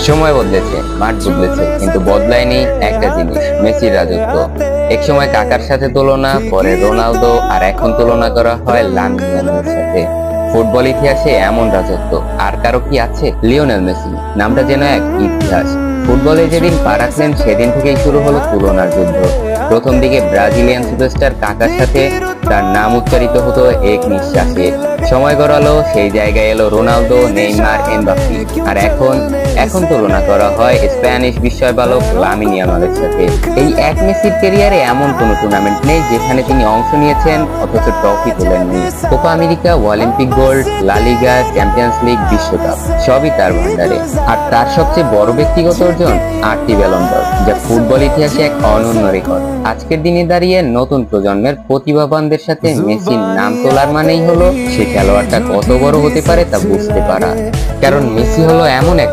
সময় বদলেছে, মাঠ বদলেছে, কিন্তু বদলায়নি একটা জিনিস, মেসির রাজত্ব। এক সময় কাকার সাথে তুলনা, পরে রোনালদো, আর এখন তুলনা করা হয় লামিন ইয়ামালের সাথে। ফুটবল ইতিহাসে এমন রাজত্ব আর কারো কি আছে? লিওনেল মেসি নামটা যেন এক ইতিহাস। ফুটবলে যেদিন পা রাখলেন সেদিন থেকেই শুরু হলো তুলনার যুদ্ধ। প্রথম দিকে ব্রাজিলিয়ান সুপারস্টার কাকার সাথে তার নাম উচ্চারিত হতো এক নিঃশ্বাসে। সময় গড়ালো, সেই জায়গায় এলো রোনালদো, নেইমার, এমবাপ্পে। আর এখন তুলনা করা হয় স্প্যানিশ বিস্ময় বালক লামিন ইয়ামালের সাথে। এই এক মেসির ক্যারিয়ারে এমন কোন টুর্নামেন্ট নেই যেখানে তিনি অংশ নিয়েছেন অথচ ট্রফি তোলেননি। Copa America, Olympic gold, La Liga, champions league, বিশ্বকাপ সবই তার ভান্ডারে। আর তার সবচেয়ে বড় ব্যক্তিগত অর্জন 8টি ব্যালন ড'র, যা ফুটবল ইতিহাসে এক অনন্য রেকর্ড। আজকের দিনে দাঁড়িয়ে নতুন প্রজন্মের প্রতিভাবানদের সাথে মেসির নাম তোলার মানেই হলো সে খেলোয়াড়টা কত বড় হতে পারে তা বুঝতে পারা। কারণ মেসি হলো এমন এক